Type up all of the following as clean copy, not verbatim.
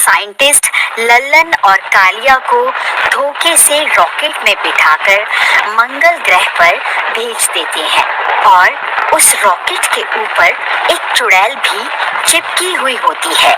Scientist Lallan और कालिया को धोखे से रॉकेट में बिठाकर मंगल ग्रह पर भेज देते हैं और उस रॉकेट के ऊपर एक चुड़ैल भी चिपकी हुई होती है।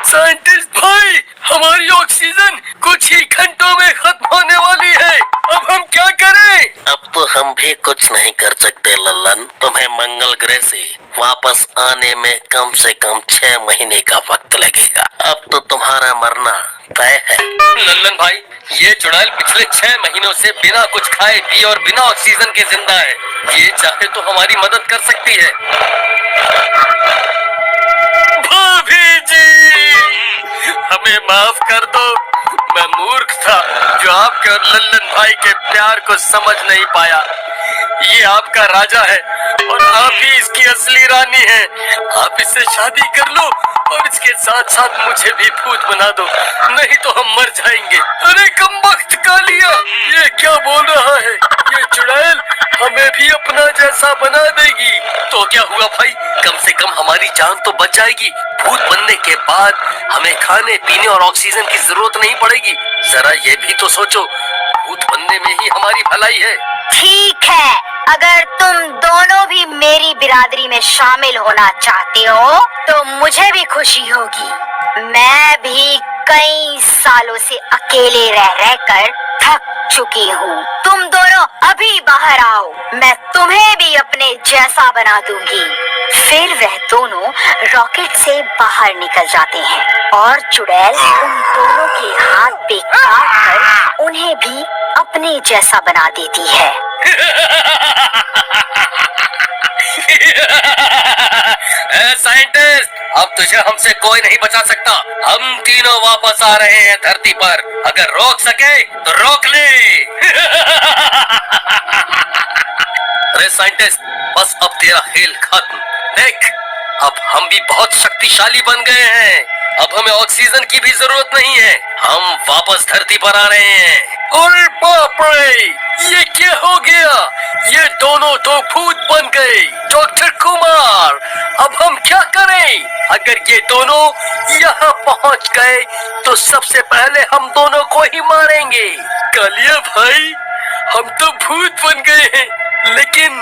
साइंटिस्ट भाई, हमारी ऑक्सीजन कुछ ही घंटों में खत्म होने वाली है। अब हम क्या करें? अब तो हम भी कुछ नहीं कर सकते लल्लन। तुम्हें मंगल ग्रह से वापस आने में कम से कम 6 महीने का वक्त लगेगा। अब तो तुम्हारा मरना तय है। लल्लन भाई, ये चुड़ैल पिछले 6 महीनों से बिना कुछ खाए पिए और बिना ऑक्सीजन के जिंदा है। ये चाहे तो हमारी मदद कर सकती है। भाभी जी, हमें माफ कर दो। मैं मूर्ख था जो आपके और लल्लन भाई के प्यार को समझ नहीं पाया। ये आपका राजा है और आप ही इसकी असली रानी हैं। आप इससे शादी कर लो और इसके साथ साथ मुझे भी भूत बना दो, नहीं तो हम मर जाएंगे। अरे कमबख्त कालिया, ये क्या बोल रहा है? ये चुड़ैल हमें भी अपना जैसा बना देगी। तो क्या हुआ भाई, कम से कम हमारी जान तो बच जाएगी। भूत बनने के बाद हमें खाने पीने और ऑक्सीजन की जरूरत नहीं पड़ेगी। जरा ये भी तो सोचो, भूत बनने में ही हमारी भलाई है। ठीक है, अगर तुम दोनों भी मेरी बिरादरी में शामिल होना चाहते हो तो मुझे भी खुशी होगी। मैं भी कई सालों से अकेले रह रहकर थक चुकी हूँ। तुम दोनों अभी बाहर आओ, मैं तुम्हें भी अपने जैसा बना दूंगी। फिर वह दोनों रॉकेट से बाहर निकल जाते हैं और चुड़ैल उन दोनों के हाथ पे काट कर उन्हें भी अपने जैसा बना देती है। साइंटिस्ट, अब तुझे हमसे कोई नहीं बचा सकता। हम तीनों वापस आ रहे हैं धरती पर। अगर रोक सके तो रोक ले। अरे साइंटिस्ट, बस अब तेरा खेल खत्म। देख, अब हम भी बहुत शक्तिशाली बन गए हैं। अब हमें ऑक्सीजन की भी जरूरत नहीं है। हम वापस धरती पर आ रहे हैं। अरे बाप रे, ये क्या हो गया? ये दोनों तो भूत बन गए। डॉक्टर कुमार, अब हम क्या करें? अगर ये दोनों यहाँ पहुँच गए तो सबसे पहले हम दोनों को ही मारेंगे। कालिया भाई, हम तो भूत बन गए हैं, लेकिन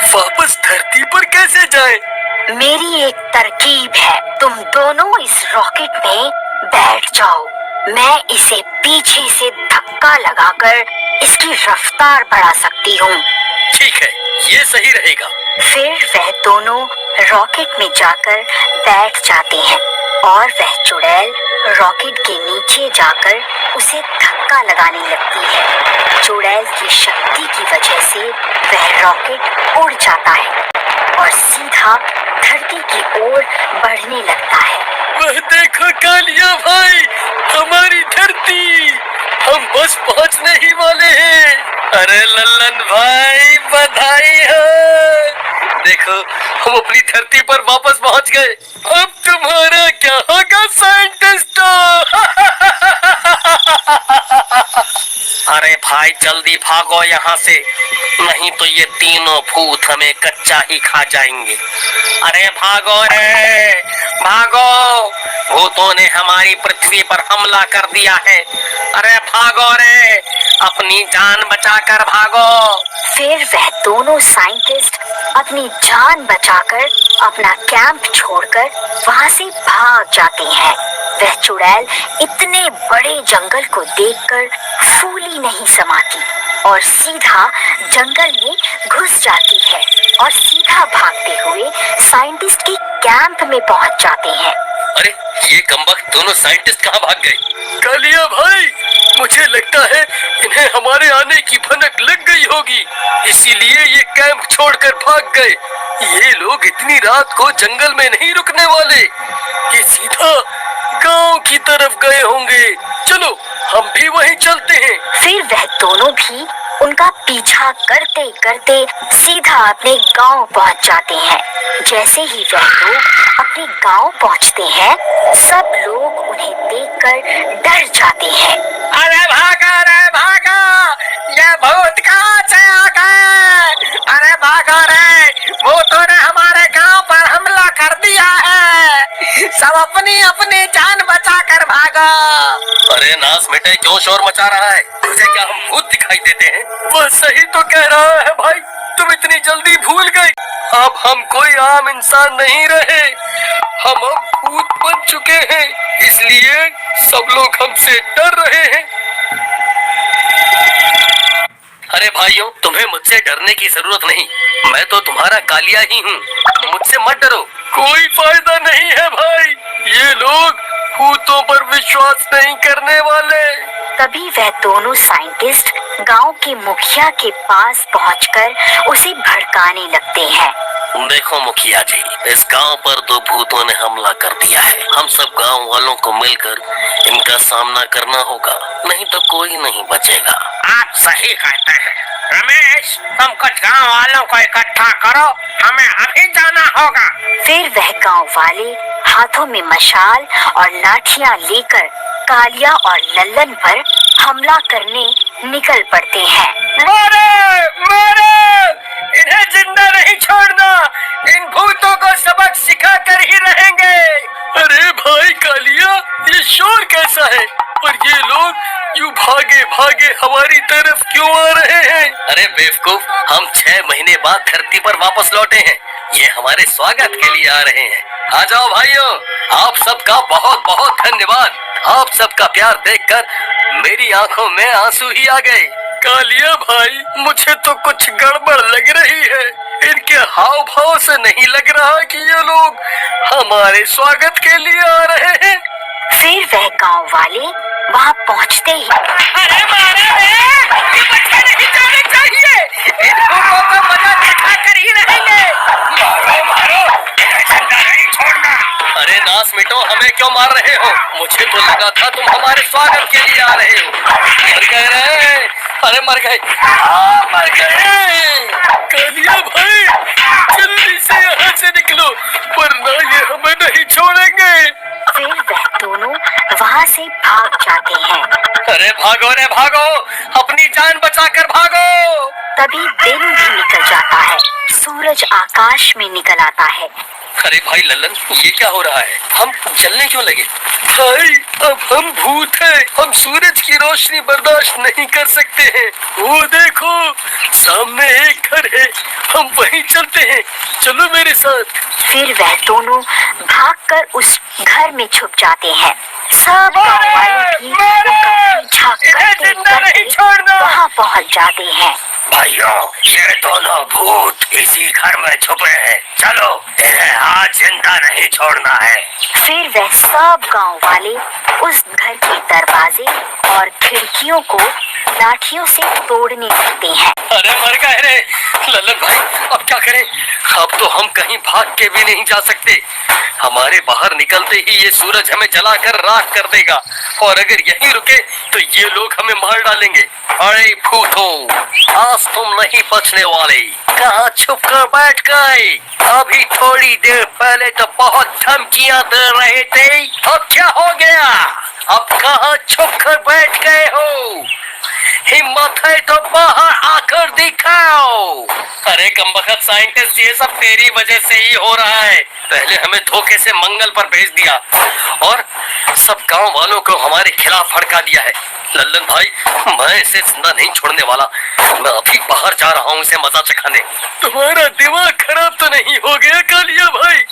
वापस धरती पर कैसे जाएं? मेरी एक तरकीब है, तुम दोनों इस रॉकेट में बैठ जाओ। मैं इसे पीछे से धक्का लगाकर इसकी रफ्तार बढ़ा सकती हूँ। ठीक है, ये सही रहेगा। फिर वह दोनों रॉकेट में जाकर बैठ जाते हैं और वह चुड़ैल रॉकेट के नीचे जाकर उसे धक्का लगाने लगती है। चुड़ैल की शक्ति की वजह से वह रॉकेट उड़ जाता है और सीधा धरती की ओर बढ़ने लगता है। वह देखो कालिया भाई, हमारी धरती, हम बस पहुंचने ही वाले हैं। अरे लल्लन भाई, बधाई हो। देखो, हम अपनी धरती पर वापस पहुंच गए। अब तुम्हारा क्या होगा साइंटिस्टों? अरे भाई, जल्दी भागो यहाँ से, नहीं तो ये तीनों भूत हमें कच्चा ही खा जाएंगे। अरे भागो रे, भागो, भूतों ने हमारी पृथ्वी पर हमला कर दिया है। अरे भागो रे, अपनी जान बचाकर भागो। फिर वह दोनों साइंटिस्ट अपनी जान बचाकर अपना कैंप छोड़कर वहाँ से भाग जाते हैं। वह चुड़ैल इतने बड़े जंगल को देखकर फूली नहीं समाती और सीधा जंगल में घुस जाती है और सीधा भागते हुए साइंटिस्ट के कैंप में पहुंच जाते हैं। अरे ये कमबख्त दोनों साइंटिस्ट कहाँ भाग गए? कालिया भाई, मुझे लगता है इन्हें हमारे आने की भनक लग गई होगी, इसीलिए ये कैंप छोड़कर भाग गए। ये लोग इतनी रात को जंगल में नहीं रुकने वाले, ये सीधा गांव की तरफ गए होंगे। चलो, हम भी वहीं चलते हैं। फिर वह दोनों भी उनका पीछा करते करते सीधा अपने गांव पहुंच जाते हैं। जैसे ही वह लोग अपने गांव पहुंचते हैं, सब लोग उन्हें देखकर डर जाते हैं। अरे भागा रे भागा, ये भूत कहाँ से आ गए? अरे भागा रे, भूतों ने हमारे गांव पर हमला कर दिया है। सब अपनी अपनी जान बचाकर भागो। जाएगा। अरे नास मिटे, क्यों शोर मचा रहा है? तुझे क्या हम भूत दिखाई देते हैं? वह सही तो कह रहा है भाई, तुम इतनी जल्दी भूल गए। अब हम कोई आम इंसान नहीं रहे, हम अब भूत बन चुके हैं, इसलिए सब लोग हमसे डर रहे हैं। अरे भाइयों, तुम्हें मुझसे डरने की जरूरत नहीं, मैं तो तुम्हारा कालिया ही हूँ, मुझसे मत डरो। कोई फायदा नहीं है भाई, ये लोग भूतों पर विश्वास नहीं करने वाले। तभी वह दोनों साइंटिस्ट गांव के मुखिया के पास पहुंचकर उसे भड़काने लगते हैं। देखो मुखिया जी, इस गांव पर दो भूतों ने हमला कर दिया है। हम सब गांव वालों को मिलकर इनका सामना करना होगा, नहीं तो कोई नहीं बचेगा। आप सही कहते हैं रमेश, तुम कुछ गांव वालों को इकट्ठा करो, हमें अभी जाना होगा। फिर वह गांव वाले हाथों में मशाल और लाठियां लेकर कालिया और लल्लन पर हमला करने निकल पड़ते हैं। मारे मारे, इन्हें जिंदा नहीं छोड़ना, इन भूतों को सबक सिखा कर ही रहेंगे। अरे भाई कालिया, ये शोर कैसा है और ये लोग यूं भागे भागे हमारी तरफ क्यों आ रहे हैं? अरे बेवकूफ, हम 6 महीने बाद धरती पर वापस लौटे हैं, ये हमारे स्वागत के लिए आ रहे हैं। आ जाओ भाइयों, आप सबका बहुत बहुत धन्यवाद। आप सबका प्यार देखकर मेरी आंखों में आंसू ही आ गए। कालिया भाई, मुझे तो कुछ गड़बड़ लग रही है, इनके हाव भाव से नहीं लग रहा कि ये लोग हमारे स्वागत के लिए आ रहे हैं। फिर वह गांव वाले वहां पहुंचते ही अरे मारे रे, ये बच्चे नहीं जाने चाहिए, इन भूतों को मजा दिखा कर ही रहेंगे। मारो मारो, इन्हें जिंदा नहीं छोड़ना। अरे नास मिटो, हमें क्यों मार रहे हो? मुझे तो लगा था तुम हमारे स्वागत के लिए आ रहे हो। मर गए रे, अरे मर गए, मर गए। कालिया भाई, जल्दी से यहाँ से निकलो, वरना ये हमें नहीं छोड़ेंगे। फिर वह दोनों वहां से भाग जाते हैं। अरे भागो रे भागो, अपनी जान बचाकर भागो। तभी दिन भी निकल जाता है, सूरज आकाश में निकल आता है। अरे भाई लल्लन, ये क्या हो रहा है? हम जलने क्यों लगे? भाई, अब हम भूत हैं, हम सूरज की रोशनी बर्दाश्त नहीं कर सकते हैं। वो देखो, सामने एक घर है, हम वहीं चलते हैं, चलो मेरे साथ। फिर वह दोनों भागकर उस घर में छुप जाते हैं। सब गांव वाले भी उनका पीछा करते करते वहां पहुंच जाते हैं। भाइयों, ये दोनों भूत इसी घर में छुपे हैं, चलो इन्हें आज जिंदा नहीं छोड़ना है। फिर वह सब गांव वाले उस घर के दरवाजे और खिड़कियों को लाठियों से तोड़ने लगते हैं। अरे मर गए रे लल्लन भाई, अब क्या करें? अब तो हम कहीं भाग के भी नहीं जा सकते, हमारे बाहर निकलते ही ये सूरज हमें जलाकर राख कर देगा, और अगर यहीं रुके तो ये लोग हमें मार डालेंगे। अरे भूतों, आज तुम नहीं बचने वाले, कहाँ छुप कर बैठ गए? अभी थोड़ी देर पहले तो बहुत धमकियां दे रहे थे, अब क्या हो गया? अब कहाँ छुप कर बैठ गए हो? हिम्मत है तो बाहर आकर दिखाओ। अरे कमबख्त साइंटिस्ट, ये सब तेरी वजह से ही हो रहा है। पहले हमें धोखे से मंगल पर भेज दिया और सब गांव वालों को हमारे खिलाफ भड़का दिया है। लल्लन भाई, मैं इसे जिंदा नहीं छोड़ने वाला, मैं अभी बाहर जा रहा हूँ इसे मजा चखाने। तुम्हारा दिमाग खराब तो नहीं हो गया कालिया भाई?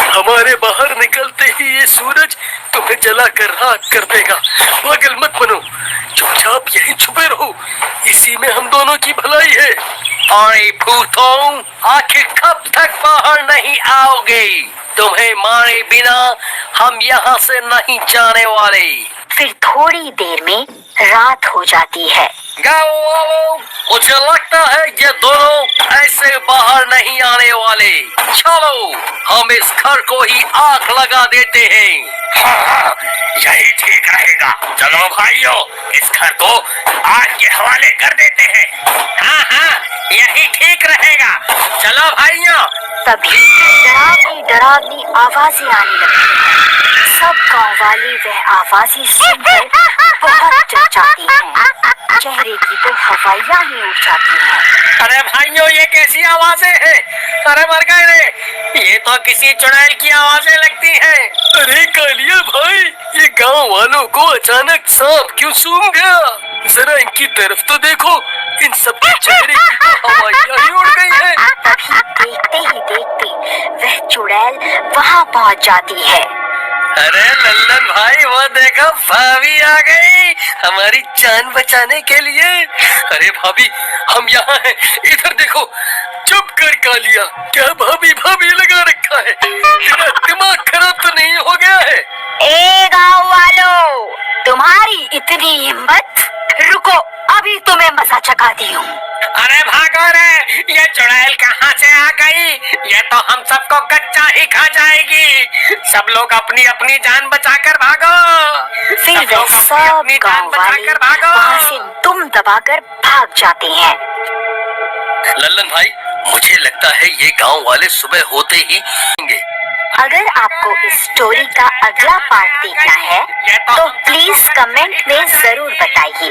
हमारे बाहर निकलते ही ये सूरज तुम्हें जलाकर राख कर देगा। पागल मत बनो, चुपचाप यहीं छुपे रहो, इसी में हम दोनों की भलाई है। अरे भूतों, आखिर कब तक बाहर नहीं आओगे? तुम्हें मारे बिना हम यहाँ से नहीं जाने वाले। फिर थोड़ी देर में रात हो जाती है। गाँव वालों, मुझे लगता है ये दोनों ऐसे बाहर नहीं आने वाले। चलो हम इस घर को ही आग लगा देते हैं। हाँ, यही ठीक रहेगा। चलो भाइयों, इस घर को आग के हवाले कर देते हैं। हाँ, यही ठीक रहेगा। चलो भाइयों। तभी डरावनी डरावनी आवाजें आने लगती हैं। सब गांव वाले वह आवाजें सुनकर बहुत डर जाते हैं। चेहरे की तो हवाइयां ही उड़ जाती हैं। अरे भाइयों, ये कैसी आवाजें हैं? अरे मर गए रे, ये तो किसी चुड़ैल की आवाजें लगती हैं। अरे कालिया भाई, ये गांव गांव वालों को अचानक सांप क्यों सूंघ गया? जरा इनकी तरफ तो देखो, इन सबके चेहरे की तो हवाइयां ही उड़ गई है। तभी देखते ही देखते वह चुड़ैल वहाँ पहुँच जाती है। अरे लल्लन भाई, वो देखो भाभी आ गई हमारी जान बचाने के लिए। अरे भाभी, हम यहाँ हैं, इधर देखो। चुप कर कालिया, क्या भाभी भाभी लगा रखा है? तेरा दिमाग खराब तो नहीं हो गया है? ए गाँव वालों, तुम्हारी इतनी हिम्मत! रुको, अभी तुम्हें मजा चखाती हूँ। अरे भागो रे, ये चुड़ैल कहाँ से आ गई? ये तो हम सबको कच्चा ही खा जाएगी। सब लोग अपनी अपनी जान बचाकर भागो। फिर सब वे लोग सब अपनी गाँव जान वाले बचाकर भागो। वहाँ से दुम दबाकर भाग जाते हैं। लल्लन भाई, मुझे लगता है ये गांव वाले सुबह होते ही आएंगे। अगर आपको इस स्टोरी का अगला पार्ट देखना है तो प्लीज कमेंट में जरूर बताइए।